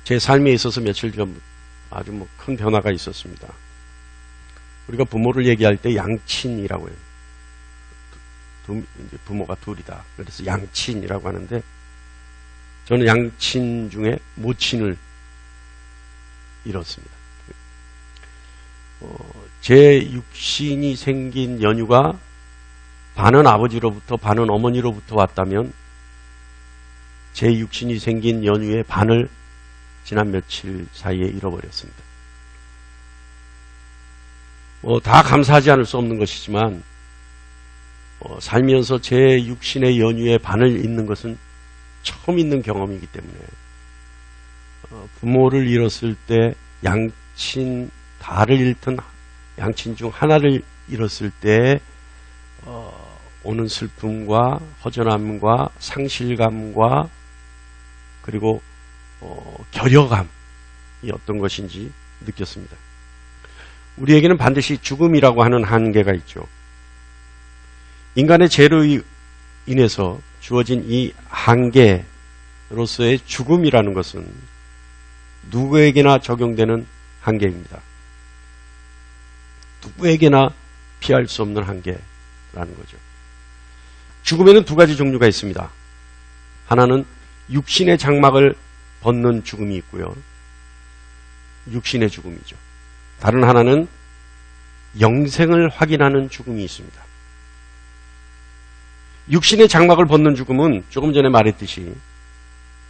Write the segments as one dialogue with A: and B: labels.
A: 제 삶에 있어서 며칠 전 아주 큰 변화가 있었습니다. 우리가 부모를 얘기할 때 양친이라고 해요. 이제 부모가 둘이다. 그래서 양친이라고 하는데, 저는 양친 중에 모친을 잃었습니다. 제 육신이 생긴 연유가 반은 아버지로부터 반은 어머니로부터 왔다면, 제 육신이 생긴 연유의 반을 지난 며칠 사이에 잃어버렸습니다. 다 감사하지 않을 수 없는 것이지만, 살면서 제 육신의 연유의 반을 잃는 것은 처음 있는 경험이기 때문에, 부모를 잃었을 때 양친 다를 잃든 양친 중 하나를 잃었을 때 오는 슬픔과 허전함과 상실감과 그리고 결여감이 어떤 것인지 느꼈습니다. 우리에게는 반드시 죽음이라고 하는 한계가 있죠. 인간의 죄로 인해서 주어진 이 한계로서의 죽음이라는 것은 누구에게나 적용되는 한계입니다. 누구에게나 피할 수 없는 한계라는 거죠. 죽음에는 두 가지 종류가 있습니다. 하나는 육신의 장막을 벗는 죽음이 있고요. 육신의 죽음이죠. 다른 하나는 영생을 확인하는 죽음이 있습니다. 육신의 장막을 벗는 죽음은 조금 전에 말했듯이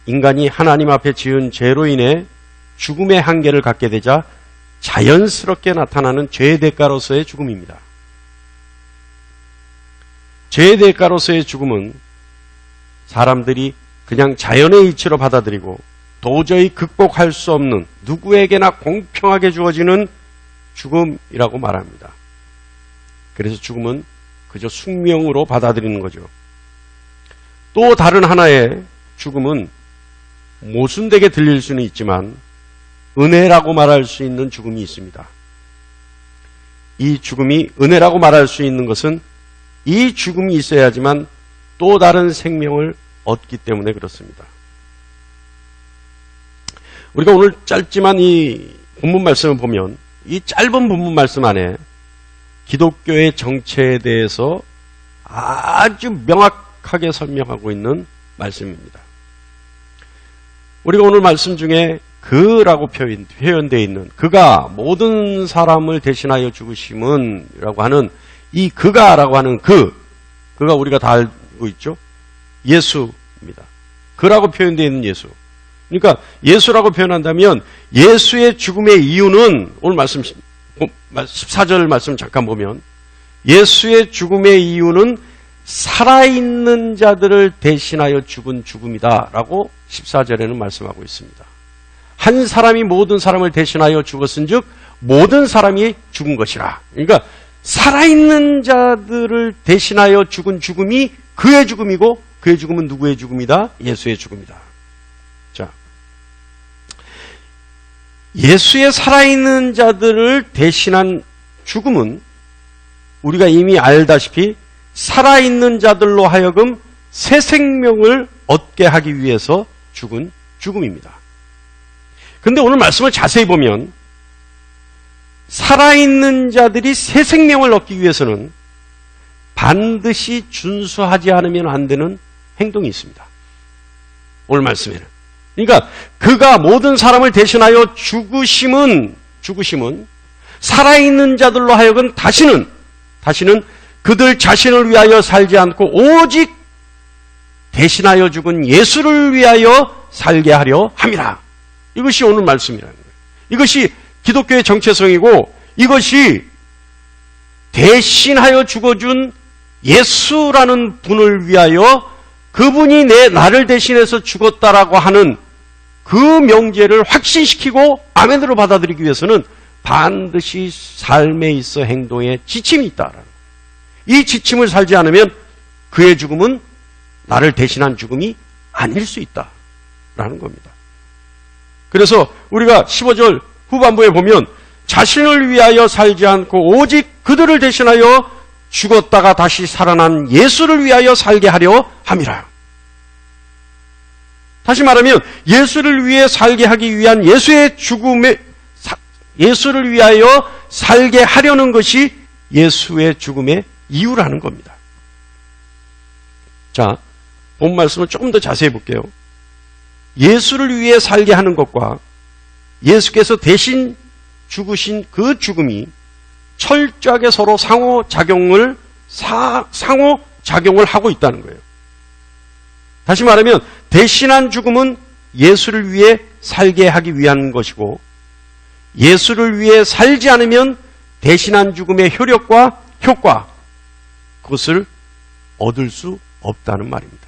A: 인간이 하나님 앞에 지은 죄로 인해 죽음의 한계를 갖게 되자 자연스럽게 나타나는 죄의 대가로서의 죽음입니다. 죄의 대가로서의 죽음은 사람들이 그냥 자연의 이치로 받아들이고 도저히 극복할 수 없는 누구에게나 공평하게 주어지는 죽음이라고 말합니다. 그래서 죽음은 그저 숙명으로 받아들이는 거죠. 또 다른 하나의 죽음은 모순되게 들릴 수는 있지만 은혜라고 말할 수 있는 죽음이 있습니다. 이 죽음이 은혜라고 말할 수 있는 것은 이 죽음이 있어야지만 또 다른 생명을 얻기 때문에 그렇습니다. 우리가 오늘 짧지만 이 본문 말씀을 보면 이 짧은 본문 말씀 안에 기독교의 정체에 대해서 아주 명확하게 설명하고 있는 말씀입니다. 우리가 오늘 말씀 중에 그라고 표현되어 있는 그가 모든 사람을 대신하여 죽으심은 라고 하는 이 그가라고 하는 그가 우리가 다 알고 있죠. 예수입니다. 그라고 표현되어 있는 예수. 그러니까 예수라고 표현한다면 예수의 죽음의 이유는 오늘 말씀 14절 말씀 잠깐 보면 예수의 죽음의 이유는 살아있는 자들을 대신하여 죽은 죽음이다 라고 14절에는 말씀하고 있습니다. 한 사람이 모든 사람을 대신하여 죽었은 즉 모든 사람이 죽은 것이라. 그러니까 살아있는 자들을 대신하여 죽은 죽음이 그의 죽음이고 그의 죽음은 누구의 죽음이다? 예수의 죽음이다. 자, 예수의 살아있는 자들을 대신한 죽음은 우리가 이미 알다시피 살아있는 자들로 하여금 새 생명을 얻게 하기 위해서 죽은 죽음입니다. 그런데 오늘 말씀을 자세히 보면 살아있는 자들이 새 생명을 얻기 위해서는 반드시 준수하지 않으면 안 되는 행동이 있습니다. 오늘 말씀에는. 그러니까 그가 모든 사람을 대신하여 죽으심은 살아있는 자들로 하여금 다시는 그들 자신을 위하여 살지 않고 오직 대신하여 죽은 예수를 위하여 살게 하려 함이라. 이것이 오늘 말씀이라는 거예요. 이것이 기독교의 정체성이고 이것이 대신하여 죽어준 예수라는 분을 위하여 그분이 나를 대신해서 죽었다라고 하는 그 명제를 확신시키고 아멘으로 받아들이기 위해서는 반드시 삶에 있어 행동에 지침이 있다라는 거예요. 이 지침을 살지 않으면 그의 죽음은 나를 대신한 죽음이 아닐 수 있다라는 겁니다. 그래서 우리가 15절 후반부에 보면 자신을 위하여 살지 않고 오직 그들을 대신하여 죽었다가 다시 살아난 예수를 위하여 살게 하려 함이라. 다시 말하면 예수를 위해 살게 하기 위한 예수의 죽음에, 예수를 위하여 살게 하려는 것이 예수의 죽음의 이유라는 겁니다. 자, 본 말씀을 조금 더 자세히 볼게요. 예수를 위해 살게 하는 것과 예수께서 대신 죽으신 그 죽음이 철저하게 서로 상호작용을 하고 있다는 거예요. 다시 말하면 대신한 죽음은 예수를 위해 살게 하기 위한 것이고, 예수를 위해 살지 않으면 대신한 죽음의 효력과 효과, 그것을 얻을 수 없다는 말입니다.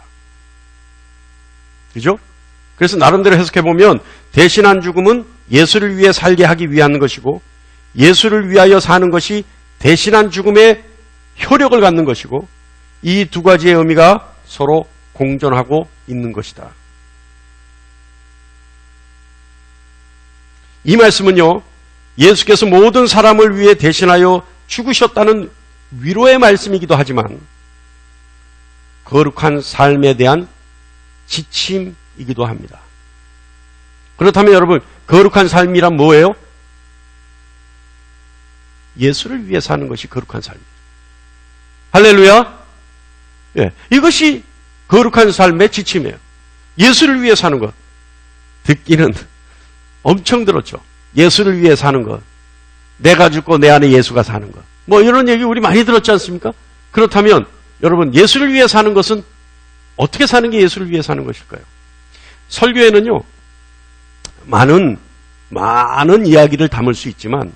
A: 그죠? 그래서 나름대로 해석해보면 대신한 죽음은 예수를 위해 살게 하기 위한 것이고, 예수를 위하여 사는 것이 대신한 죽음의 효력을 갖는 것이고, 이 두 가지의 의미가 서로 공존하고 있는 것이다. 이 말씀은요, 예수께서 모든 사람을 위해 대신하여 죽으셨다는 위로의 말씀이기도 하지만 거룩한 삶에 대한 지침이기도 합니다. 그렇다면 여러분, 거룩한 삶이란 뭐예요? 예수를 위해 사는 것이 거룩한 삶이에요. 할렐루야! 예, 이것이 거룩한 삶의 지침이에요. 예수를 위해 사는 것. 듣기는 엄청 들었죠. 예수를 위해 사는 것. 내가 죽고 내 안에 예수가 사는 것. 뭐 이런 얘기 우리 많이 들었지 않습니까? 그렇다면 여러분, 예수를 위해 사는 것은 어떻게 사는 게 예수를 위해 사는 것일까요? 설교에는요, 많은 이야기를 담을 수 있지만,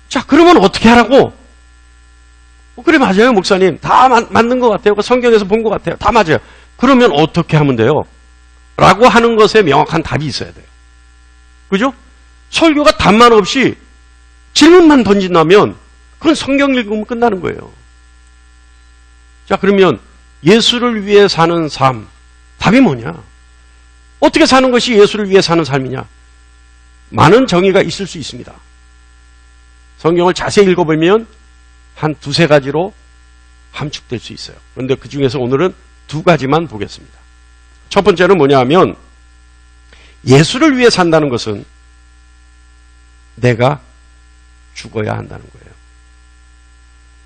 A: 자, 그러면 어떻게 하라고? 그래, 맞아요, 목사님. 다 맞는 것 같아요. 성경에서 본 것 같아요. 다 맞아요. 그러면 어떻게 하면 돼요? 라고 하는 것에 명확한 답이 있어야 돼요. 그죠? 설교가 답만 없이 질문만 던진다면 그건 성경 읽으면 끝나는 거예요. 자, 그러면 예수를 위해 사는 삶, 답이 뭐냐? 어떻게 사는 것이 예수를 위해 사는 삶이냐? 많은 정의가 있을 수 있습니다. 성경을 자세히 읽어보면 한 두세 가지로 함축될 수 있어요. 그런데 그 중에서 오늘은 두 가지만 보겠습니다. 첫 번째는 뭐냐 하면, 예수를 위해 산다는 것은 내가 죽어야 한다는 거예요.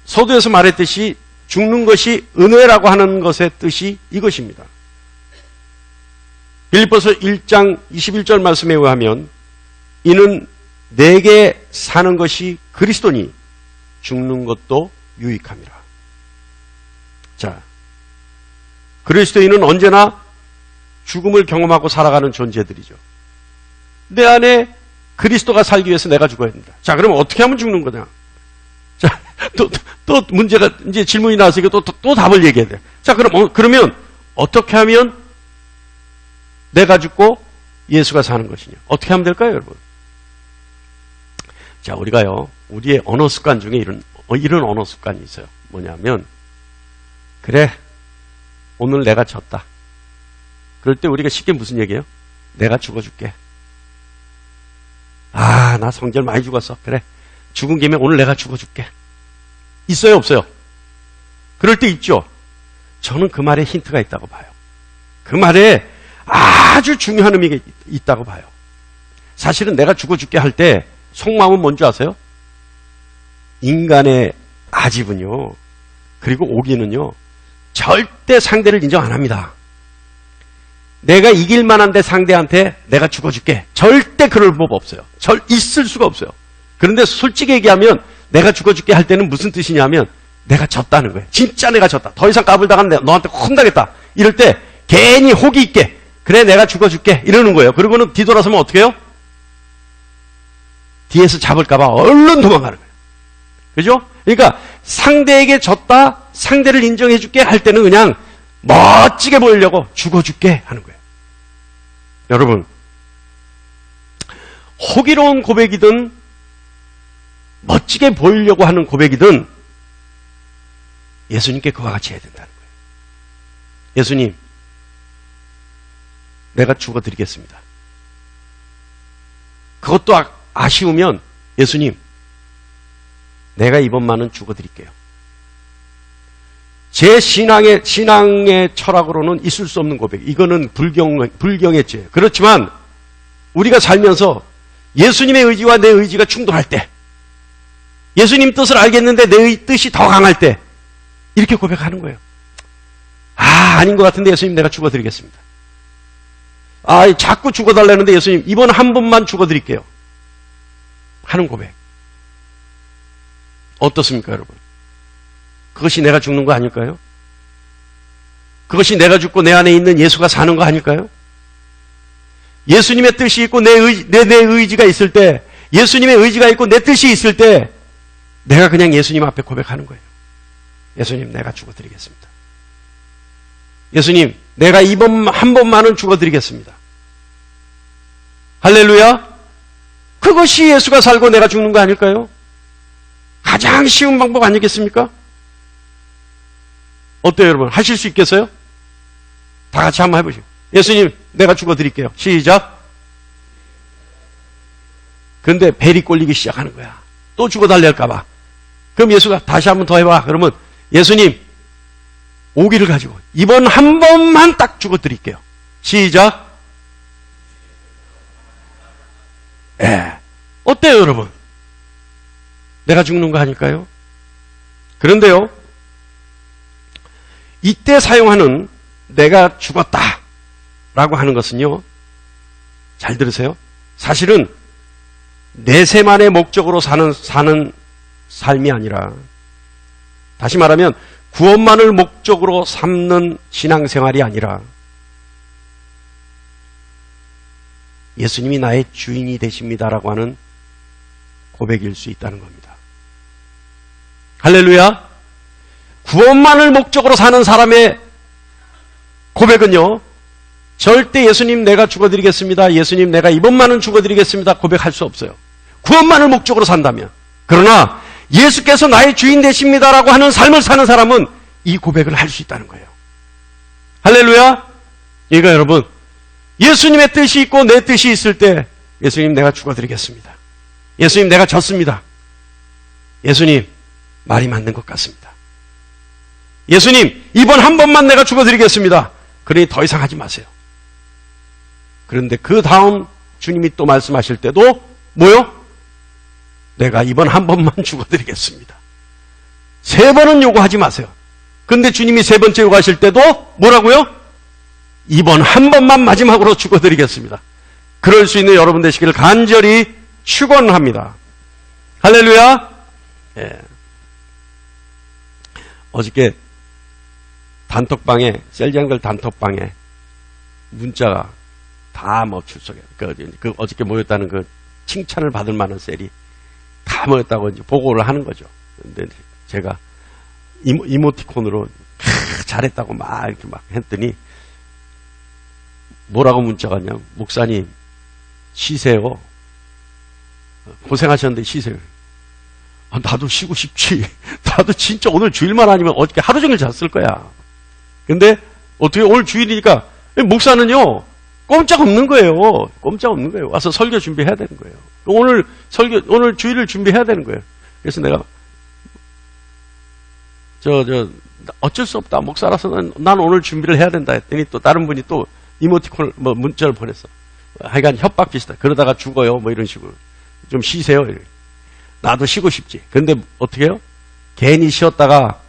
A: 서두에서 말했듯이 죽는 것이 은혜라고 하는 것의 뜻이 이것입니다. 빌립보서 1장 21절 말씀에 의하면 이는 내게 사는 것이 그리스도니 죽는 것도 유익함이라. 자, 그리스도인은 언제나 죽음을 경험하고 살아가는 존재들이죠. 내 안에 그리스도가 살기 위해서 내가 죽어야 된다. 자, 그러면 어떻게 하면 죽는 거냐? 자, 또 문제가, 이제 질문이 나왔으니까 또 답을 얘기해야 돼. 자, 그러면 어떻게 하면 내가 죽고 예수가 사는 것이냐? 어떻게 하면 될까요, 여러분? 자, 우리가요, 우리의 언어 습관 중에 이런 언어 습관이 있어요. 뭐냐면, 그래, 오늘 내가 졌다. 그럴 때 우리가 쉽게 무슨 얘기예요? 내가 죽어줄게. 아, 나 성질 많이 죽었어. 그래, 죽은 김에 오늘 내가 죽어줄게. 있어요, 없어요? 그럴 때 있죠. 저는 그 말에 힌트가 있다고 봐요. 그 말에 아주 중요한 의미가 있다고 봐요. 사실은 내가 죽어줄게 할 때 속마음은 뭔지 아세요? 인간의 아집은요, 그리고 오기는요, 절대 상대를 인정 안 합니다. 내가 이길 만한데 상대한테 내가 죽어줄게. 절대 그럴 법 없어요. 있을 수가 없어요. 그런데 솔직히 얘기하면 내가 죽어줄게 할 때는 무슨 뜻이냐면 내가 졌다는 거예요. 진짜 내가 졌다. 더 이상 까불다가는 너한테 혼나겠다. 이럴 때 괜히 호기 있게 그래, 내가 죽어줄게 이러는 거예요. 그리고는 뒤돌아서면 어떻게 해요? 뒤에서 잡을까봐 얼른 도망가는 거예요. 그죠? 그러니까 상대에게 졌다, 상대를 인정해줄게 할 때는 그냥 멋지게 보이려고 죽어줄게 하는 거예요. 여러분, 호기로운 고백이든 멋지게 보이려고 하는 고백이든 예수님께 그와 같이 해야 된다는 거예요. 예수님, 내가 죽어드리겠습니다. 그것도 아쉬우면 예수님, 내가 이번만은 죽어드릴게요. 제 신앙의 철학으로는 있을 수 없는 고백. 이거는 불경의 죄. 그렇지만 우리가 살면서 예수님의 의지와 내 의지가 충돌할 때, 예수님 뜻을 알겠는데 내 뜻이 더 강할 때, 이렇게 고백하는 거예요. 아닌 것 같은데 예수님 내가 죽어드리겠습니다. 자꾸 죽어달라는데 예수님 이번 한 번만 죽어드릴게요. 하는 고백. 어떻습니까, 여러분? 그것이 내가 죽는 거 아닐까요? 그것이 내가 죽고 내 안에 있는 예수가 사는 거 아닐까요? 예수님의 뜻이 있고 내 의지가 있을 때, 예수님의 의지가 있고 내 뜻이 있을 때 내가 그냥 예수님 앞에 고백하는 거예요. 예수님 내가 죽어드리겠습니다. 예수님 내가 이번 한 번만은 죽어드리겠습니다. 할렐루야. 그것이 예수가 살고 내가 죽는 거 아닐까요? 가장 쉬운 방법 아니겠습니까? 어때요, 여러분? 하실 수 있겠어요? 다 같이 한번 해보시죠. 예수님, 내가 죽어드릴게요. 시작. 그런데 벨이 꼴리기 시작하는 거야. 또 죽어달랄까봐. 그럼 예수가 다시 한번 더 해봐. 그러면 예수님, 오기를 가지고 이번 한 번만 딱 죽어드릴게요. 시작. 어때요, 여러분? 내가 죽는 거 아닐까요? 그런데요, 이때 사용하는 내가 죽었다 라고 하는 것은요, 잘 들으세요. 사실은 내세만의 목적으로 사는 삶이 아니라, 다시 말하면 구원만을 목적으로 삼는 신앙생활이 아니라 예수님이 나의 주인이 되십니다라고 하는 고백일 수 있다는 겁니다. 할렐루야. 구원만을 목적으로 사는 사람의 고백은요, 절대 예수님 내가 죽어드리겠습니다, 예수님 내가 이번만은 죽어드리겠습니다 고백할 수 없어요. 구원만을 목적으로 산다면. 그러나 예수께서 나의 주인 되십니다라고 하는 삶을 사는 사람은 이 고백을 할 수 있다는 거예요. 할렐루야. 그러니까 여러분, 예수님의 뜻이 있고 내 뜻이 있을 때 예수님 내가 죽어드리겠습니다, 예수님 내가 졌습니다, 예수님 말이 맞는 것 같습니다, 예수님 이번 한 번만 내가 죽어드리겠습니다. 그러니 더 이상 하지 마세요. 그런데 그 다음 주님이 또 말씀하실 때도 뭐요? 내가 이번 한 번만 죽어드리겠습니다. 세 번은 요구하지 마세요. 그런데 주님이 세 번째 요구하실 때도 뭐라고요? 이번 한 번만 마지막으로 죽어드리겠습니다. 그럴 수 있는 여러분 되시기를 간절히 축원합니다. 할렐루야. 어저께 단톡방에, 셀장글 단톡방에 문자가 다 출석해. 그 어저께 모였다는 그 칭찬을 받을 만한 셀이 다 모였다고 이제 보고를 하는 거죠. 근데 제가 이모티콘으로 잘했다고 막 이렇게 막 했더니 뭐라고 문자가 왔냐면, 목사님 쉬세요. 고생하셨는데 쉬세요. 나도 쉬고 싶지. 나도 진짜 오늘 주일만 아니면 어저께 하루 종일 잤을 거야. 근데 어떻게 오늘 주일이니까 목사는요 꼼짝 없는 거예요. 꼼짝 없는 거예요. 와서 설교 준비해야 되는 거예요. 오늘 주일을 준비해야 되는 거예요. 그래서 내가 어쩔 수 없다, 목사라서 난 오늘 준비를 해야 된다 했더니 또 다른 분이 또 이모티콘을 문자를 보냈어. 하여간 협박 비슷하다. 그러다가 죽어요 뭐 이런 식으로. 좀 쉬세요. 나도 쉬고 싶지. 근데 어떻게 해요? 괜히 쉬었다가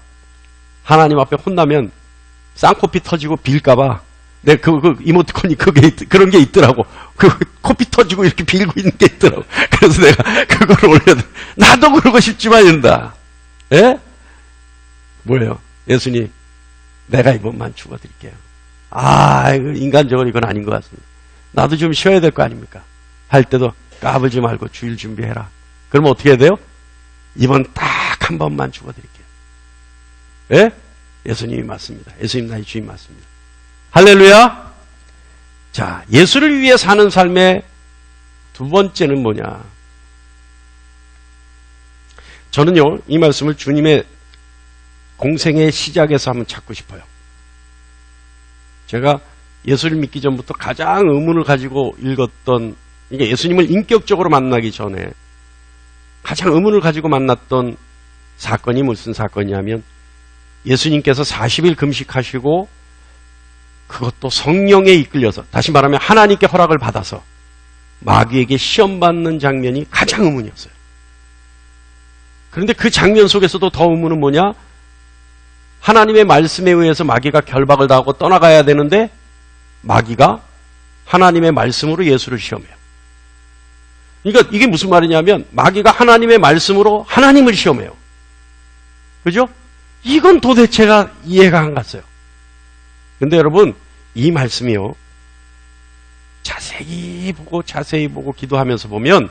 A: 하나님 앞에 혼나면 쌍코피 터지고 빌까봐 내 그 이모티콘이 그런 게 있더라고. 그 코피 터지고 이렇게 빌고 있는 게 있더라고. 그래서 내가 그걸 올려도 나도 그러고 싶지만 이런다. 예? 뭐예요? 예수님 내가 이번만 죽어드릴게요. 인간적으로 이건 아닌 것 같습니다. 나도 좀 쉬어야 될 거 아닙니까? 할 때도 까불지 말고 주일 준비해라. 그러면 어떻게 해야 돼요? 이번 딱 한 번만 죽어드릴게요. 예? 예수님이 맞습니다. 예수님 나의 주인 맞습니다. 할렐루야. 자, 예수를 위해 사는 삶의 두 번째는 뭐냐? 저는요, 이 말씀을 주님의 공생의 시작에서 한번 찾고 싶어요. 제가 예수를 믿기 전부터 가장 의문을 가지고 읽었던, 그러니까 예수님을 인격적으로 만나기 전에 가장 의문을 가지고 만났던 사건이 무슨 사건이냐면 예수님께서 40일 금식하시고 그것도 성령에 이끌려서, 다시 말하면 하나님께 허락을 받아서 마귀에게 시험받는 장면이 가장 의문이었어요. 그런데 그 장면 속에서도 더 의문은 뭐냐? 하나님의 말씀에 의해서 마귀가 결박을 당하고 떠나가야 되는데 마귀가 하나님의 말씀으로 예수를 시험해요. 그러니까 이게 무슨 말이냐면 마귀가 하나님의 말씀으로 하나님을 시험해요. 그죠? 이건 도대체가 이해가 안 갔어요. 근데 여러분, 이 말씀이요, 자세히 보고 기도하면서 보면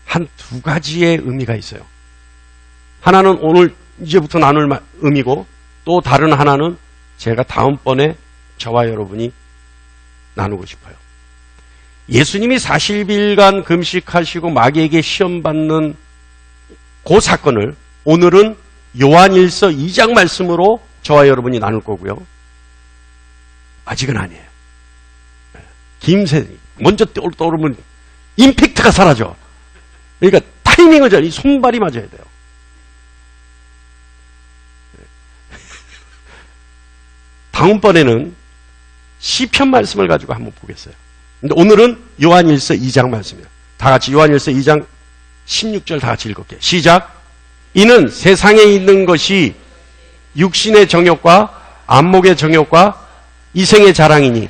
A: 한 두 가지의 의미가 있어요. 하나는 오늘 이제부터 나눌 의미고, 또 다른 하나는 제가 다음번에 저와 여러분이 나누고 싶어요. 예수님이 40일간 금식하시고 마귀에게 시험받는 그 사건을 오늘은 요한일서 2장 말씀으로 저와 여러분이 나눌 거고요. 아직은 아니에요. 먼저 떠오르면 임팩트가 사라져. 그러니까 타이밍을 이 손발이 맞아야 돼요. 다음번에는 시편 말씀을 가지고 한번 보겠어요. 근데 오늘은 요한일서 2장 말씀이에요. 다 같이 요한일서 2장 16절 다 같이 읽을게요. 시작. 이는 세상에 있는 것이 육신의 정욕과 안목의 정욕과 이생의 자랑이니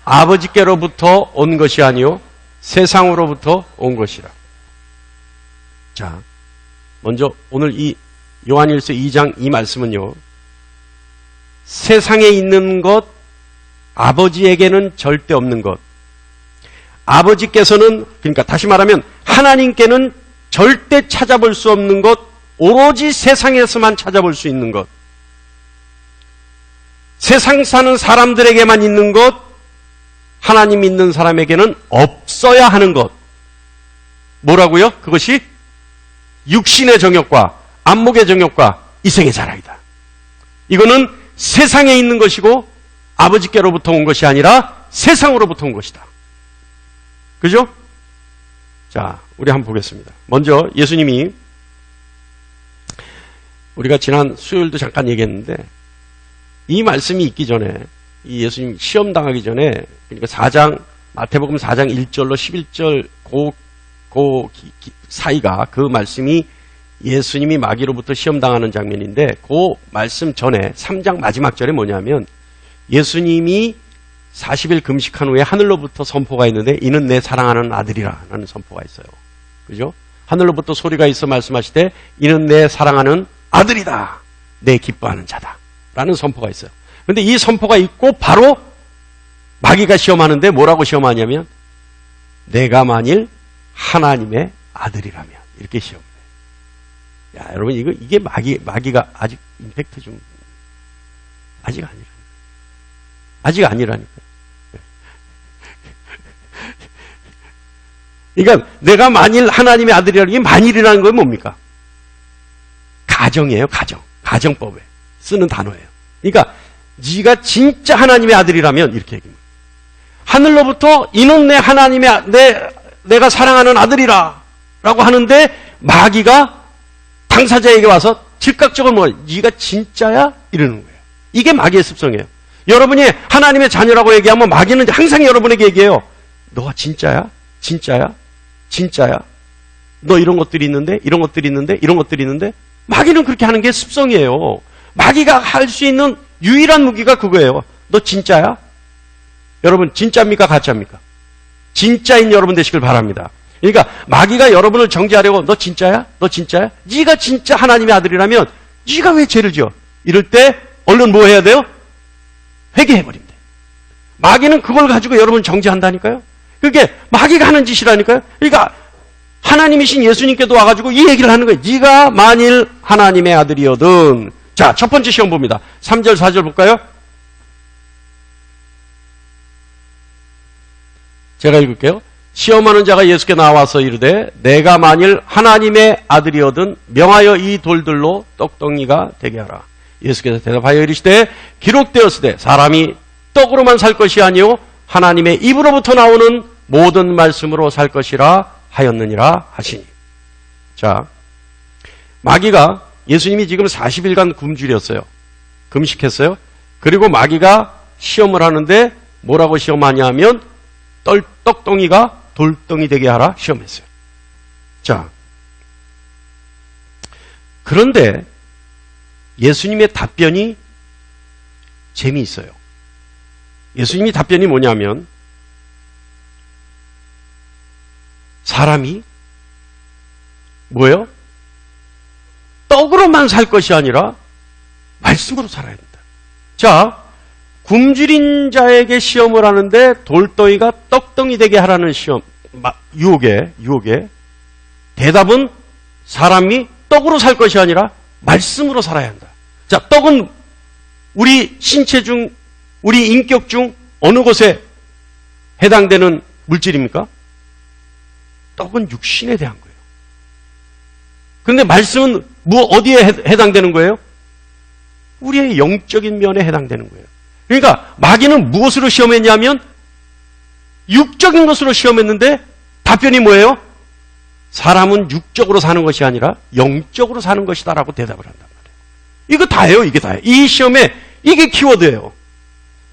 A: 아버지께로부터 온 것이 아니요 세상으로부터 온 것이라. 자, 먼저 오늘 이 요한일서 2장 이 말씀은요, 세상에 있는 것, 아버지에게는 절대 없는 것, 아버지께서는, 그러니까 다시 말하면 하나님께는 절대 찾아볼 수 없는 것, 오로지 세상에서만 찾아볼 수 있는 것, 세상 사는 사람들에게만 있는 것, 하나님 믿는 사람에게는 없어야 하는 것. 뭐라고요? 그것이 육신의 정욕과 안목의 정욕과 이생의 자랑이다. 이거는 세상에 있는 것이고 아버지께로부터 온 것이 아니라 세상으로부터 온 것이다. 그죠? 자, 우리 한번 보겠습니다. 먼저 예수님이, 우리가 지난 수요일도 잠깐 얘기했는데, 이 말씀이 있기 전에, 이 예수님 시험 당하기 전에, 그러니까 4장, 마태복음 4장 1절로 11절 사이가, 그 말씀이 예수님이 마귀로부터 시험 당하는 장면인데, 그 말씀 전에 3장 마지막 절에 뭐냐면, 예수님이 40일 금식한 후에 하늘로부터 선포가 있는데, 이는 내 사랑하는 아들이라 라는 선포가 있어요. 그죠? 하늘로부터 소리가 있어 말씀하시되, 이는 내 사랑하는 아들이다, 내 기뻐하는 자다 라는 선포가 있어요. 그런데 이 선포가 있고 바로 마귀가 시험하는데 뭐라고 시험하냐면, 내가 만일 하나님의 아들이라면, 이렇게 시험해요. 야, 여러분, 이게 마귀가 아직 임팩트 좀, 아직 아니라니까요. 그러니까 내가 만일 하나님의 아들이라는 게, 만일이라는 건 뭡니까? 가정이에요, 가정. 가정법에 쓰는 단어예요. 그러니까 네가 진짜 하나님의 아들이라면 이렇게 얘기합니다. 하늘로부터 이는 내 하나님의 내가 사랑하는 아들이라 라고 하는데, 마귀가 당사자에게 와서 즉각적으로 네가 진짜야? 이러는 거예요. 이게 마귀의 습성이에요. 여러분이 하나님의 자녀라고 얘기하면 마귀는 항상 여러분에게 얘기해요. 너가 진짜야? 진짜야? 진짜야? 너 이런 것들이 있는데, 이런 것들이 있는데, 이런 것들이 있는데. 마귀는 그렇게 하는 게 습성이에요. 마귀가 할 수 있는 유일한 무기가 그거예요. 너 진짜야? 여러분, 진짜입니까? 가짜입니까? 진짜인 여러분 되시길 바랍니다. 그러니까 마귀가 여러분을 정죄하려고, 너 진짜야? 너 진짜야? 네가 진짜 하나님의 아들이라면 네가 왜 죄를 지어? 이럴 때 얼른 뭐 해야 돼요? 회개해버리면 돼요. 마귀는 그걸 가지고 여러분을 정죄한다니까요. 그게 마귀가 하는 짓이라니까요. 그러니까 하나님이신 예수님께도 와가지고 이 얘기를 하는 거예요. 네가 만일 하나님의 아들이거든. 자, 첫 번째 시험 봅니다. 3절 4절 볼까요? 제가 읽을게요. 시험하는 자가 예수께 나와서 이르되, 내가 만일 하나님의 아들이거든 명하여 이 돌들로 떡덩이가 되게 하라. 예수께서 대답하여 이르시되, 기록되었으되 사람이 떡으로만 살 것이 아니요 하나님의 입으로부터 나오는 모든 말씀으로 살 것이라 하였느니라 하시니. 자, 마귀가, 예수님이 지금 40일간 굶주렸어요. 금식했어요. 그리고 마귀가 시험을 하는데 뭐라고 시험하냐 하면 떡덩이가 돌덩이 되게 하라 시험했어요. 자, 그런데 예수님의 답변이 재미있어요. 예수님이 답변이 뭐냐면 사람이 뭐예요? 떡으로만 살 것이 아니라 말씀으로 살아야 된다. 자, 굶주린 자에게 시험을 하는데 돌덩이가 떡덩이 되게 하라는 시험, 유혹에 대답은 사람이 떡으로 살 것이 아니라 말씀으로 살아야 한다. 자, 떡은 우리 신체 중, 우리 인격 중 어느 곳에 해당되는 물질입니까? 떡은 육신에 대한 거예요. 그런데 말씀은 어디에 해당되는 거예요? 우리의 영적인 면에 해당되는 거예요. 그러니까 마귀는 무엇으로 시험했냐면 육적인 것으로 시험했는데 답변이 뭐예요? 사람은 육적으로 사는 것이 아니라 영적으로 사는 것이다라고 대답을 한단 말이에요. 이거 다예요. 이게 다예요. 이 시험에 이게 키워드예요.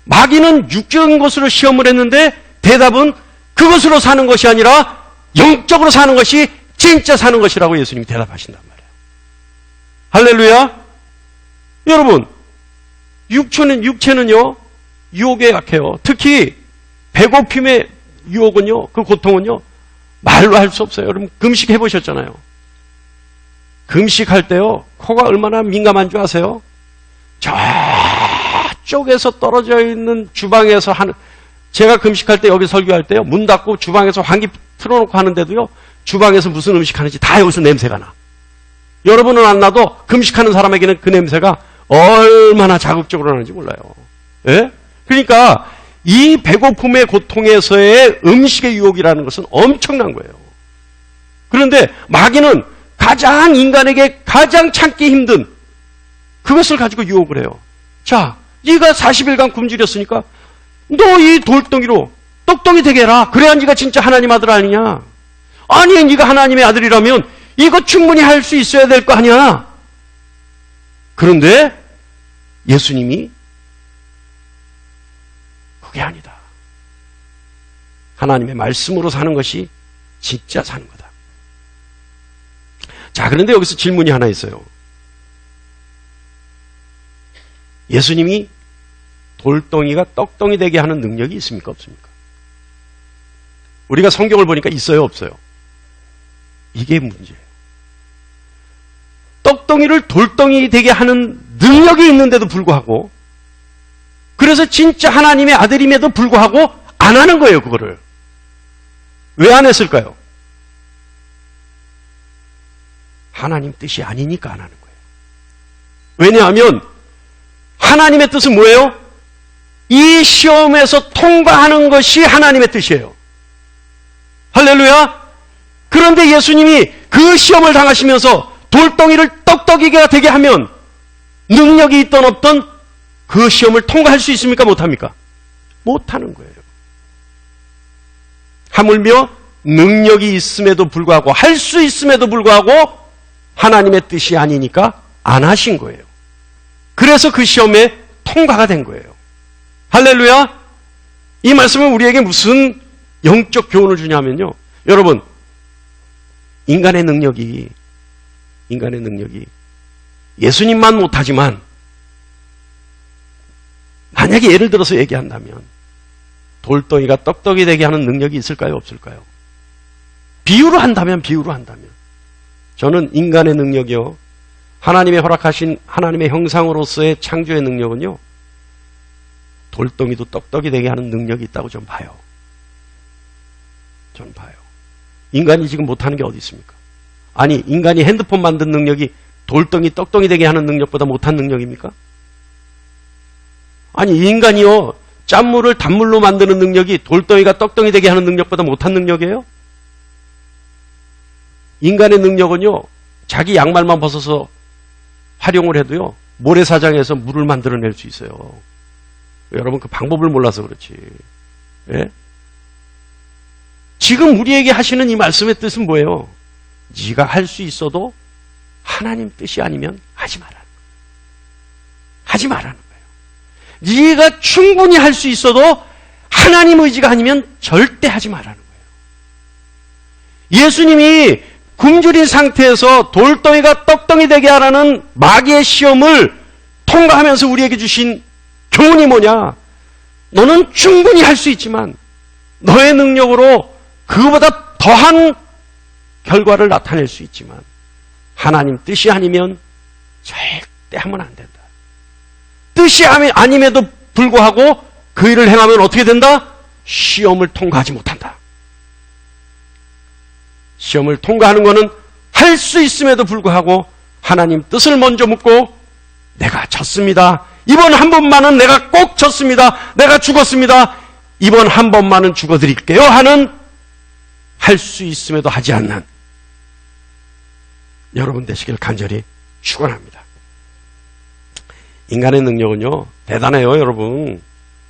A: 마귀는 육적인 것으로 시험을 했는데 대답은 그것으로 사는 것이 아니라 영적으로 사는 것이 진짜 사는 것이라고 예수님이 대답하신단 말이에요. 할렐루야. 여러분, 육체는요 유혹에 약해요. 특히 배고픔의 유혹은요, 그 고통은요 말로 할 수 없어요. 여러분 금식해 보셨잖아요. 금식할 때요 코가 얼마나 민감한 줄 아세요? 저쪽에서 떨어져 있는 주방에서 하는, 제가 금식할 때 여기 설교할 때요 문 닫고 주방에서 환기 틀어놓고 하는데도요 주방에서 무슨 음식 하는지 다 여기서 냄새가 나. 여러분은 안 나도 금식하는 사람에게는 그 냄새가 얼마나 자극적으로 나는지 몰라요. 예? 그러니까 이 배고픔의 고통에서의 음식의 유혹이라는 것은 엄청난 거예요. 그런데 마귀는 가장 인간에게 가장 참기 힘든 그것을 가지고 유혹을 해요. 자, 네가 40일간 굶주렸으니까 너 이 돌덩이로 떡덩이 되게 해라. 그래야 네가 진짜 하나님 아들 아니냐. 아니, 네가 하나님의 아들이라면 이거 충분히 할 수 있어야 될 거 아니야. 그런데 예수님이 그게 아니다. 하나님의 말씀으로 사는 것이 진짜 사는 거다. 자, 그런데 여기서 질문이 하나 있어요. 예수님이 돌덩이가 떡덩이 되게 하는 능력이 있습니까? 없습니까? 우리가 성경을 보니까 있어요? 없어요? 이게 문제예요. 떡덩이를 돌덩이 되게 하는 능력이 있는데도 불구하고, 그래서 진짜 하나님의 아들임에도 불구하고 안 하는 거예요, 그거를. 왜 안 했을까요? 하나님 뜻이 아니니까 안 하는 거예요. 왜냐하면 하나님의 뜻은 뭐예요? 이 시험에서 통과하는 것이 하나님의 뜻이에요. 할렐루야. 그런데 예수님이 그 시험을 당하시면서 돌덩이를 떡떡이가 되게 하면 능력이 있던 없던 그 시험을 통과할 수 있습니까? 못합니까? 못하는 거예요. 하물며 능력이 있음에도 불구하고, 할 수 있음에도 불구하고 하나님의 뜻이 아니니까 안 하신 거예요. 그래서 그 시험에 통과가 된 거예요. 할렐루야. 이 말씀은 우리에게 무슨 영적 교훈을 주냐면요, 여러분, 인간의 능력이 예수님만 못하지만, 만약에 예를 들어서 얘기한다면 돌덩이가 떡떡이 되게 하는 능력이 있을까요? 없을까요? 비유로 한다면 저는 인간의 능력이요, 하나님의 허락하신 하나님의 형상으로서의 창조의 능력은요, 돌덩이도 떡떡이 되게 하는 능력이 있다고 좀 봐요. 저는 봐요. 인간이 지금 못하는 게 어디 있습니까? 아니, 인간이 핸드폰 만든 능력이 돌덩이 떡덩이 되게 하는 능력보다 못한 능력입니까? 아니, 인간이요, 짠물을 단물로 만드는 능력이 돌덩이가 떡덩이 되게 하는 능력보다 못한 능력이에요? 인간의 능력은요, 자기 양말만 벗어서 활용을 해도요, 모래사장에서 물을 만들어낼 수 있어요. 여러분 그 방법을 몰라서 그렇지. 예? 지금 우리에게 하시는 이 말씀의 뜻은 뭐예요? 네가 할 수 있어도 하나님 뜻이 아니면 하지 마라. 하지 말라는 거예요. 네가 충분히 할 수 있어도 하나님 의지가 아니면 절대 하지 말라는 거예요. 예수님이 굶주린 상태에서 돌덩이가 떡덩이 되게 하라는 마귀의 시험을 통과하면서 우리에게 주신 교훈이 뭐냐? 너는 충분히 할 수 있지만 너의 능력으로 그보다 더한 결과를 나타낼 수 있지만 하나님 뜻이 아니면 절대 하면 안 된다. 뜻이 아님에도 불구하고 그 일을 행하면 어떻게 된다? 시험을 통과하지 못한다. 시험을 통과하는 것은 할 수 있음에도 불구하고 하나님 뜻을 먼저 묻고 내가 졌습니다. 이번 한 번만은 내가 꼭 졌습니다. 내가 죽었습니다. 이번 한 번만은 죽어드릴게요 하는 할 수 있음에도 하지 않는 여러분 되시길 간절히 축원합니다. 인간의 능력은요 대단해요 여러분.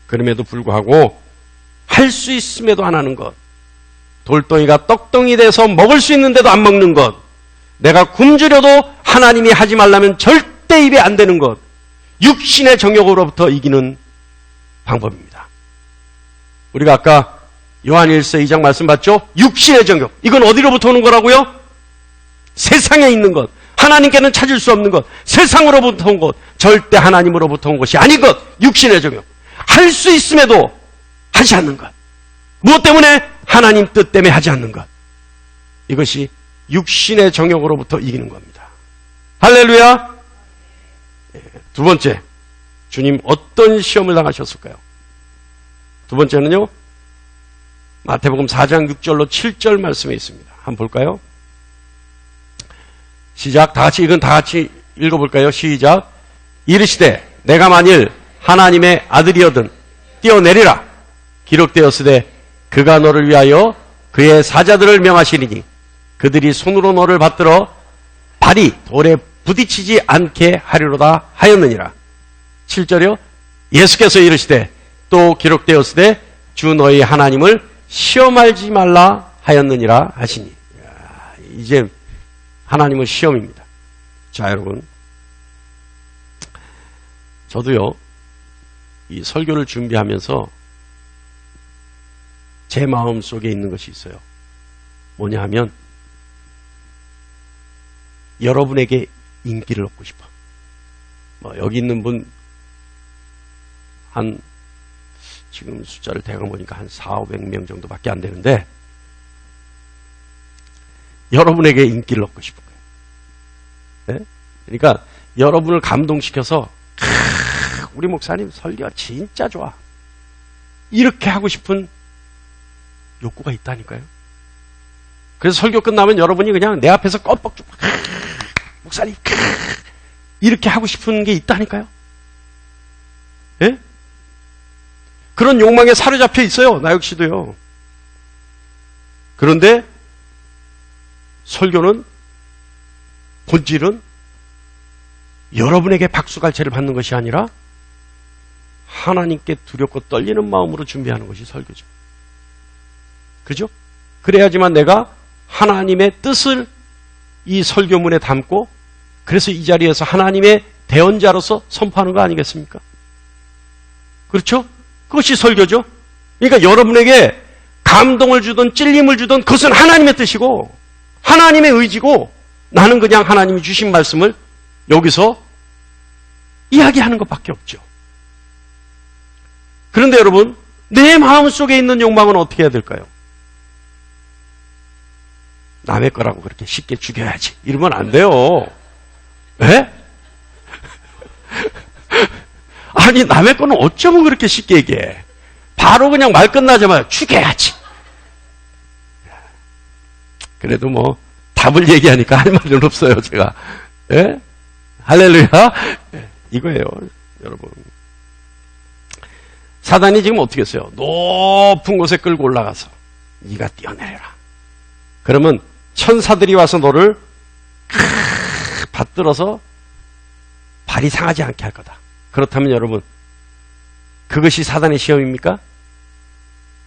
A: 그럼에도 불구하고 할 수 있음에도 안 하는 것, 돌덩이가 떡덩이 돼서 먹을 수 있는데도 안 먹는 것, 내가 굶주려도 하나님이 하지 말라면 절대 입에 안 되는 것, 육신의 정욕으로부터 이기는 방법입니다. 우리가 아까 요한 1서 2장 말씀 봤죠? 육신의 정욕. 이건 어디로부터 오는 거라고요? 세상에 있는 것. 하나님께는 찾을 수 없는 것. 세상으로부터 온 것. 절대 하나님으로부터 온 것이 아닌 것. 육신의 정욕. 할 수 있음에도 하지 않는 것. 무엇 때문에? 하나님 뜻 때문에 하지 않는 것. 이것이 육신의 정욕으로부터 이기는 겁니다. 할렐루야. 두 번째, 주님 어떤 시험을 당하셨을까요? 두 번째는요, 마태복음 4장 6절로 7절 말씀에 있습니다. 한번 볼까요? 시작. 이건 다 같이 읽어볼까요? 시작. 이르시되 내가 만일 하나님의 아들이어든 뛰어내리라. 기록되었으되 그가 너를 위하여 그의 사자들을 명하시리니 그들이 손으로 너를 받들어 발이 돌에 부딪히지 않게 하리로다 하였느니라. 7절이요. 예수께서 이르시되 또 기록되었으되 주 너희 하나님을 시험하지 말라 하였느니라 하시니. 이제 하나님은 시험입니다. 자, 여러분, 저도요 이 설교를 준비하면서 제 마음 속에 있는 것이 있어요. 뭐냐 하면 여러분에게 인기를 얻고 싶어. 여기 있는 분 한 지금 숫자를 대강 보니까 한 400~500명 정도밖에 안 되는데 여러분에게 인기를 얻고 싶은 거예요. 네? 그러니까 여러분을 감동시켜서 우리 목사님 설교 진짜 좋아. 이렇게 하고 싶은 욕구가 있다니까요. 그래서 설교 끝나면 여러분이 그냥 내 앞에서 껌뻑 목사님 이렇게 하고 싶은 게 있다니까요. 예? 그런 욕망에 사로잡혀 있어요. 나 역시도요. 그런데 설교는 본질은 여러분에게 박수갈채를 받는 것이 아니라 하나님께 두렵고 떨리는 마음으로 준비하는 것이 설교죠. 그죠? 그래야지만 내가 하나님의 뜻을 이 설교문에 담고 그래서 이 자리에서 하나님의 대언자로서 선포하는 거 아니겠습니까? 그렇죠? 그것이 설교죠. 그러니까 여러분에게 감동을 주든 찔림을 주든 그것은 하나님의 뜻이고 하나님의 의지고 나는 그냥 하나님이 주신 말씀을 여기서 이야기하는 것밖에 없죠. 그런데 여러분, 내 마음속에 있는 욕망은 어떻게 해야 될까요? 남의 거라고 그렇게 쉽게 죽여야지. 이러면 안 돼요. 왜? 아니, 남의 거는 어쩌면 그렇게 쉽게 얘기해. 바로 그냥 말 끝나자마자 죽여야지. 그래도 뭐 답을 얘기하니까 할 말은 없어요, 제가. 예? 할렐루야. 이거예요, 여러분. 사단이 지금 어떻게 했어요? 높은 곳에 끌고 올라가서 네가 뛰어내려라. 그러면 천사들이 와서 너를 받들어서 발이 상하지 않게 할 거다. 그렇다면 여러분, 그것이 사단의 시험입니까?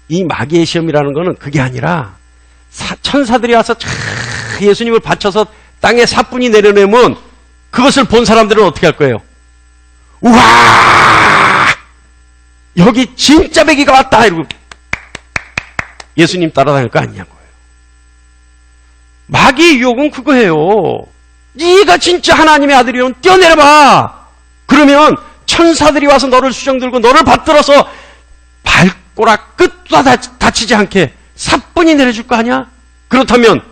A: 이 마귀의 시험이라는 것은 그게 아니라 천사들이 와서 예수님을 받쳐서 땅에 사뿐히 내려내면 그것을 본 사람들은 어떻게 할 거예요? 우와! 여기 진짜 매기가 왔다! 이러고 예수님 따라다닐 거 아니냐고요. 마귀의 유혹은 그거예요. 네가 진짜 하나님의 아들이면 뛰어내려봐! 그러면 천사들이 와서 너를 수정들고 너를 받들어서 발꼬락 끝도 다치지 않게 사뿐히 내려줄 거 아니야? 그렇다면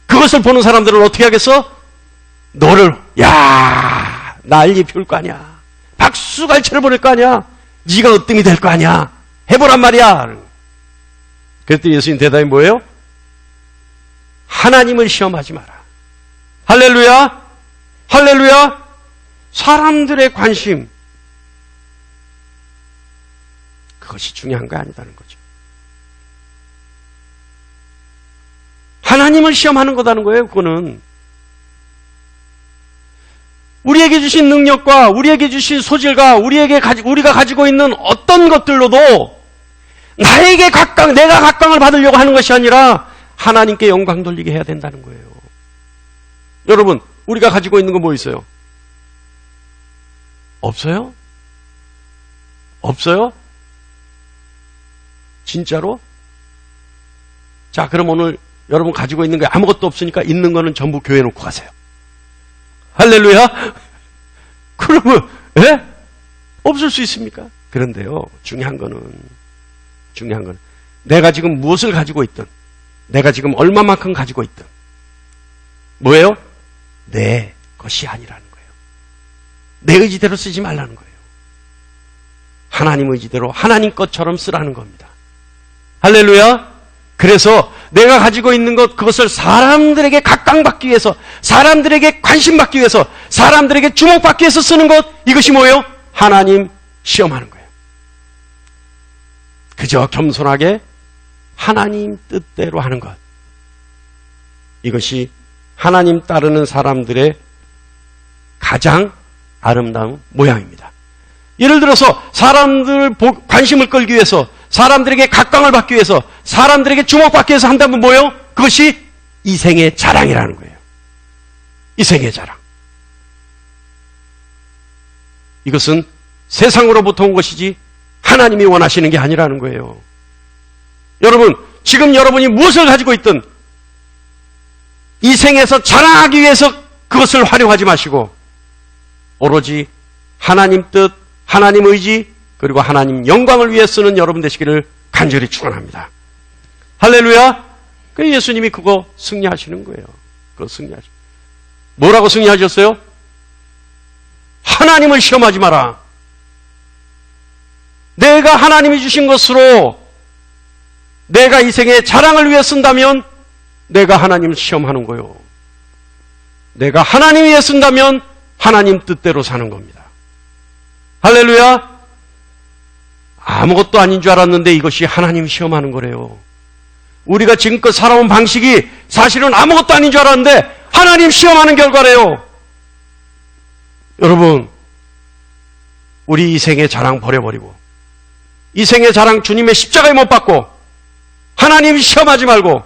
A: 그것을 보는 사람들은 어떻게 하겠어? 너를 난리 피울 거 아니야. 박수갈채를 보낼 거 아니야. 네가 으뜸이 될 거 아니야. 해보란 말이야. 그랬더니 예수님 대답이 뭐예요? 하나님을 시험하지 마라. 할렐루야. 할렐루야. 사람들의 관심, 그것이 중요한 거 아니다는 거죠. 하나님을 시험하는 거다는 거예요. 그거는 우리에게 주신 능력과 우리에게 주신 소질과 우리가 가지고 있는 어떤 것들로도 나에게 내가 각광을 받으려고 하는 것이 아니라 하나님께 영광 돌리게 해야 된다는 거예요. 여러분, 우리가 가지고 있는 거 뭐 있어요? 없어요? 없어요? 진짜로? 자, 그럼 오늘 여러분 가지고 있는 게 아무것도 없으니까 있는 거는 전부 교회에 놓고 가세요. 할렐루야? 그러면 없을 수 있습니까? 그런데요, 중요한 거는 내가 지금 무엇을 가지고 있든, 내가 지금 얼마만큼 가지고 있든 뭐예요? 내 것이 아니라는 거예요. 내 의지대로 쓰지 말라는 거예요. 하나님 의지대로 하나님 것처럼 쓰라는 겁니다. 할렐루야. 그래서 내가 가지고 있는 것, 그것을 사람들에게 각광받기 위해서, 사람들에게 관심받기 위해서, 사람들에게 주목받기 위해서 쓰는 것, 이것이 뭐예요? 하나님 시험하는 거예요. 그저 겸손하게 하나님 뜻대로 하는 것, 이것이 하나님 따르는 사람들의 가장 아름다운 모양입니다. 예를 들어서 사람들 관심을 끌기 위해서, 사람들에게 각광을 받기 위해서, 사람들에게 주목받기 위해서 한다면 뭐예요? 그것이 이생의 자랑이라는 거예요. 이생의 자랑. 이것은 세상으로부터 온 것이지 하나님이 원하시는 게 아니라는 거예요. 여러분, 지금 여러분이 무엇을 가지고 있든 이 생에서 자랑하기 위해서 그것을 활용하지 마시고 오로지 하나님 뜻, 하나님 의지, 그리고 하나님 영광을 위해 쓰는 여러분 되시기를 간절히 축원합니다. 할렐루야. 그 예수님이 그거 승리하시는 거예요. 그거 승리하시. 뭐라고 승리하셨어요? 하나님을 시험하지 마라. 내가 하나님이 주신 것으로 내가 이 생에 자랑을 위해 쓴다면 내가 하나님을 시험하는 거요. 내가 하나님 위해 쓴다면 하나님 뜻대로 사는 겁니다. 할렐루야. 아무것도 아닌 줄 알았는데 이것이 하나님 시험하는 거래요. 우리가 지금껏 살아온 방식이 사실은 아무것도 아닌 줄 알았는데 하나님 시험하는 결과래요. 여러분, 우리 이 생의 자랑 버려버리고 이 생의 자랑 주님의 십자가에 못 박고 하나님 시험하지 말고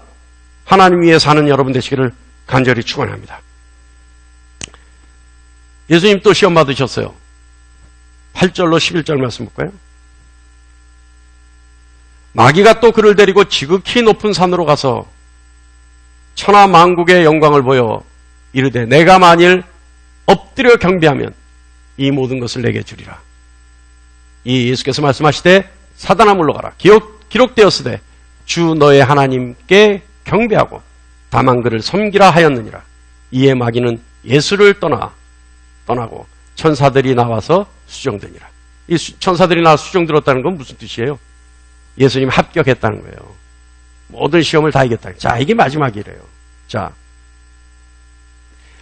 A: 하나님 위해 사는 여러분 되시기를 간절히 축원합니다. 예수님 또 시험 받으셨어요. 8절로 11절 말씀 볼까요? 마귀가 또 그를 데리고 지극히 높은 산으로 가서 천하 만국의 영광을 보여 이르되 내가 만일 엎드려 경배하면 이 모든 것을 내게 주리라. 이 예수께서 말씀하시되 사단아 물러가라. 기록되었으되 주 너의 하나님께 경배하고 다만 그를 섬기라 하였느니라. 이에 마귀는 예수를 떠나고 천사들이 나와서 수정되니라. 이 천사들이 나와서 수정들었다는 건 무슨 뜻이에요? 예수님 합격했다는 거예요. 모든 시험을 다 이겼다. 자, 이게 마지막이래요. 자,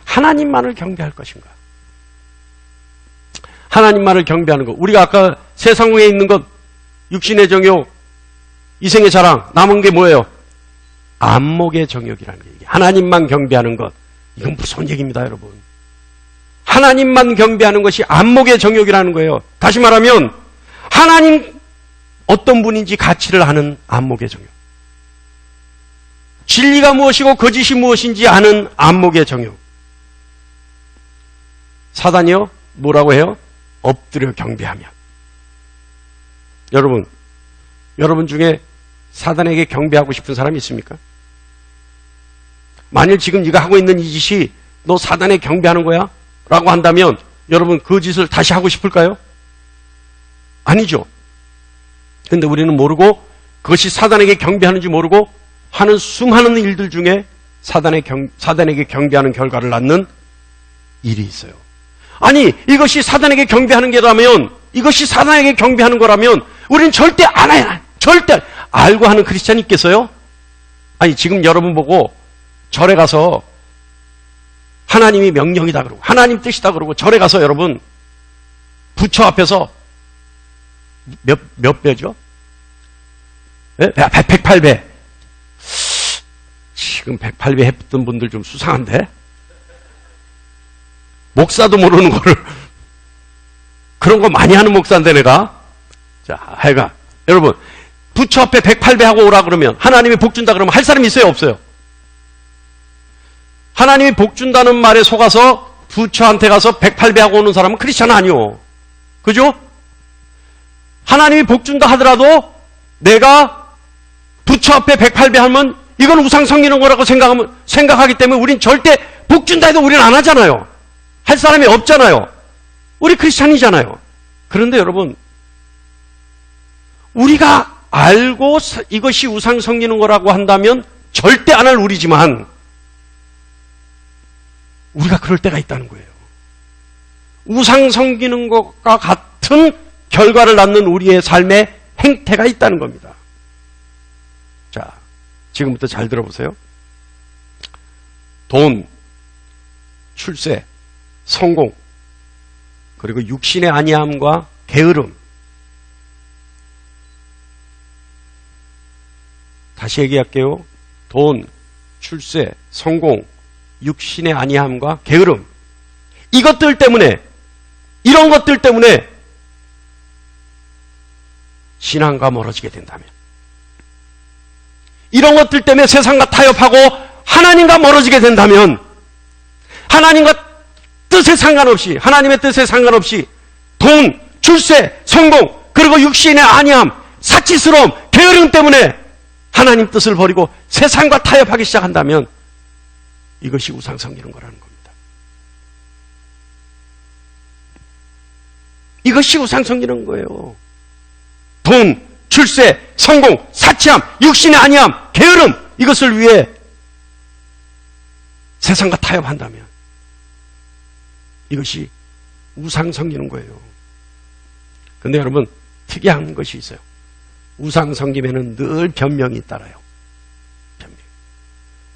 A: 하나님만을 경배할 것인가? 하나님만을 경배하는 것. 우리가 아까 세상 위에 있는 것, 육신의 정욕, 이생의 자랑, 남은 게 뭐예요? 안목의 정욕이라는 게. 하나님만 경배하는 것. 이건 무서운 얘기입니다, 여러분. 하나님만 경배하는 것이 안목의 정욕이라는 거예요. 다시 말하면 하나님 어떤 분인지 가치를 아는 안목의 정욕. 진리가 무엇이고 거짓이 무엇인지 아는 안목의 정욕. 사단이요? 뭐라고 해요? 엎드려 경배하며. 여러분 중에 사단에게 경배하고 싶은 사람이 있습니까? 만일 지금 네가 하고 있는 이 짓이 너 사단에 경배하는 거야? 라고 한다면 여러분 그 짓을 다시 하고 싶을까요? 아니죠. 근데 우리는 모르고 그것이 사단에게 경배하는지 모르고 하는 수많은 일들 중에 사단에게 경배하는 결과를 낳는 일이 있어요. 아니 이것이 사단에게 경배하는 게라면 이것이 사단에게 경배하는 거라면 우리는 절대 안 해요. 절대 알고 하는 크리스찬이 있겠어요? 아니 지금 여러분 보고 절에 가서 하나님이 명령이다 그러고 하나님 뜻이다 그러고 절에 가서 여러분 부처 앞에서 몇 배죠? 네? 108배. 지금 108배 했던 분들 좀 수상한데? 목사도 모르는 거를 그런 거 많이 하는 목사인데 내가. 자, 하여간 여러분 부처 앞에 108배 하고 오라 그러면 하나님이 복 준다 그러면 할 사람이 있어요 없어요? 하나님이 복 준다는 말에 속아서 부처한테 가서 108배 하고 오는 사람은 크리스찬 아니요. 그죠? 하나님이 복 준다 하더라도 내가 부처 앞에 108배 하면 이건 우상 섬기는 거라고 생각하기 때문에 우린 절대 복 준다 해도 우리는 안 하잖아요. 할 사람이 없잖아요. 우리 크리스찬이잖아요. 그런데 여러분 우리가 알고 이것이 우상 섬기는 거라고 한다면 절대 안 할 우리지만 우리가 그럴 때가 있다는 거예요. 우상 섬기는 것과 같은 결과를 낳는 우리의 삶의 행태가 있다는 겁니다. 자, 지금부터 잘 들어보세요. 돈, 출세, 성공, 그리고 육신의 안위함과 게으름. 다시 얘기할게요. 돈, 출세, 성공, 육신의 안위함과 게으름. 이것들 때문에, 이런 것들 때문에 신앙과 멀어지게 된다면, 이런 것들 때문에 세상과 타협하고 하나님과 멀어지게 된다면, 하나님과 뜻에 상관없이, 하나님의 뜻에 상관없이 돈, 출세, 성공, 그리고 육신의 안위함, 사치스러움, 게으름 때문에 하나님 뜻을 버리고 세상과 타협하기 시작한다면 이것이 우상 섬기는 거라는 겁니다. 이것이 우상 섬기는 거예요. 돈, 출세, 성공, 사치함, 육신의 안위함, 게으름, 이것을 위해 세상과 타협한다면 이것이 우상 섬기는 거예요. 근데 여러분 특이한 것이 있어요. 우상 섬김에는 늘 변명이 따라요. 변명.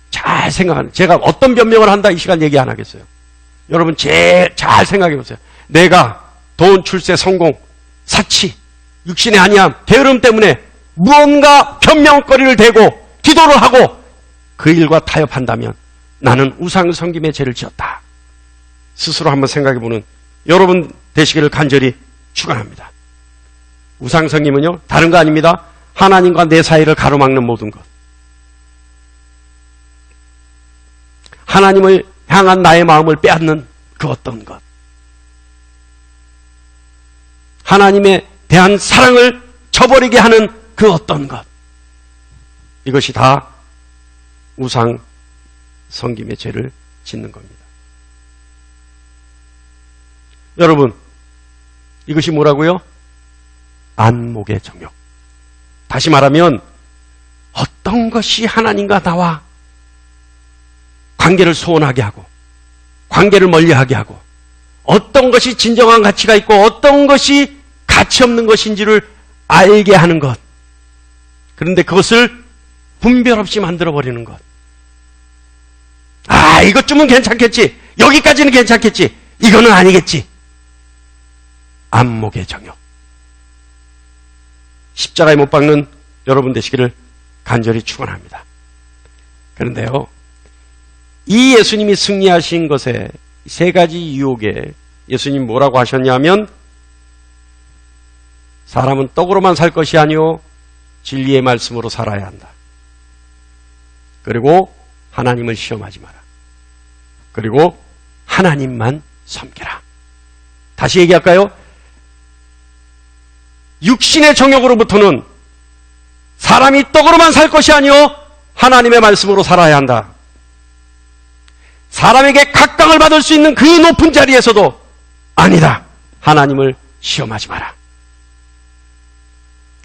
A: 잘 생각하는. 제가 어떤 변명을 한다 이 시간 얘기 안 하겠어요. 여러분 잘 생각해 보세요. 내가 돈, 출세, 성공, 사치, 육신의 안위함, 게으름 때문에 무언가 변명거리를 대고 기도를 하고 그 일과 타협한다면 나는 우상 섬김의 죄를 지었다. 스스로 한번 생각해보는 여러분 되시기를 간절히 축원합니다. 우상 섬김은요 다른 거 아닙니다. 하나님과 내 사이를 가로막는 모든 것. 하나님을 향한 나의 마음을 빼앗는 그 어떤 것. 하나님에 대한 사랑을 저버리게 하는 그 어떤 것. 이것이 다 우상 섬김의 죄를 짓는 겁니다. 여러분, 이것이 뭐라고요? 안목의 정욕. 다시 말하면 어떤 것이 하나님과 나와 관계를 소원하게 하고 관계를 멀리하게 하고 어떤 것이 진정한 가치가 있고 어떤 것이 가치 없는 것인지를 알게 하는 것. 그런데 그것을 분별 없이 만들어버리는 것. 아, 이것쯤은 괜찮겠지. 여기까지는 괜찮겠지. 이거는 아니겠지. 안목의 정욕. 십자가에 못 박는 여러분 되시기를 간절히 축원합니다. 그런데요, 이 예수님이 승리하신 것에 세 가지 유혹에 예수님 뭐라고 하셨냐면 사람은 떡으로만 살 것이 아니요 진리의 말씀으로 살아야 한다. 그리고 하나님을 시험하지 마라. 그리고 하나님만 섬기라. 다시 얘기할까요? 육신의 정욕으로부터는 사람이 떡으로만 살 것이 아니요 하나님의 말씀으로 살아야 한다. 사람에게 각광을 받을 수 있는 그 높은 자리에서도 아니다. 하나님을 시험하지 마라.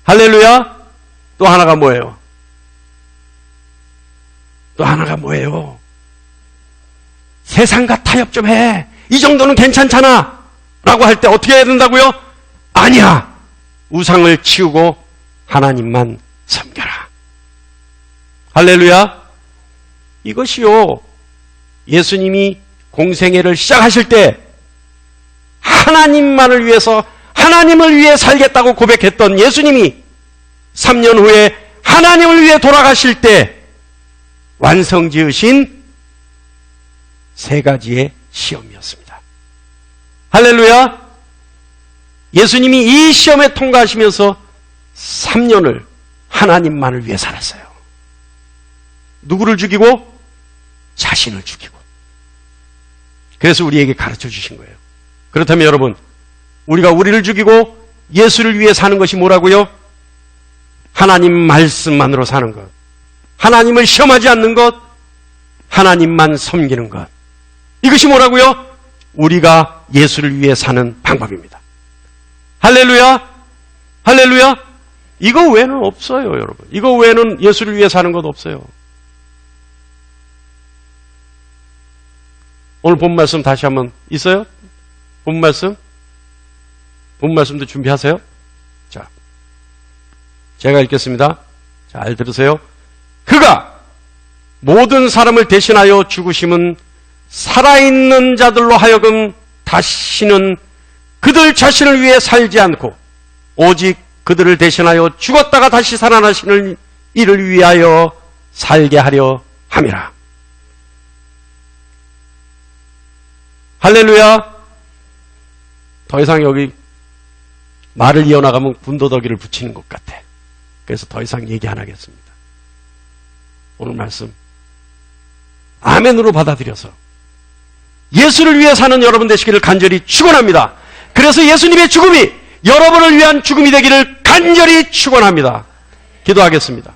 A: 할렐루야. 또 하나가 뭐예요? 또 하나가 뭐예요? 세상과 타협 좀 해. 이 정도는 괜찮잖아. 라고 할 때 어떻게 해야 된다고요? 아니야. 우상을 치우고 하나님만 섬겨라. 할렐루야. 이것이요. 예수님이 공생애를 시작하실 때 하나님만을 위해서 하나님을 위해 살겠다고 고백했던 예수님이 3년 후에 하나님을 위해 돌아가실 때 완성지으신 3가지의 시험이었습니다. 할렐루야. 예수님이 이 시험에 통과하시면서 3년을 하나님만을 위해 살았어요. 누구를 죽이고? 자신을 죽이고. 그래서 우리에게 가르쳐 주신 거예요. 그렇다면 여러분, 우리가 우리를 죽이고 예수를 위해 사는 것이 뭐라고요? 하나님 말씀만으로 사는 것. 하나님을 시험하지 않는 것. 하나님만 섬기는 것. 이것이 뭐라고요? 우리가 예수를 위해 사는 방법입니다. 할렐루야. 할렐루야. 이거 외에는 없어요, 여러분. 이거 외에는 예수를 위해 사는 것 없어요. 오늘 본 말씀 다시 한번 있어요? 본 말씀? 본 말씀도 준비하세요. 자, 제가 읽겠습니다. 잘 들으세요. 그가 모든 사람을 대신하여 죽으심은 살아있는 자들로 하여금 다시는 그들 자신을 위해 살지 않고 오직 그들을 대신하여 죽었다가 다시 살아나시는 이를 위하여 살게 하려 함이라. 할렐루야. 더 이상 여기 말을 이어나가면 군더더기를 붙이는 것 같아. 그래서 더 이상 얘기 안 하겠습니다. 오늘 말씀 아멘으로 받아들여서 예수를 위해 사는 여러분 되시기를 간절히 축원합니다. 그래서 예수님의 죽음이 여러분을 위한 죽음이 되기를 간절히 축원합니다. 기도하겠습니다.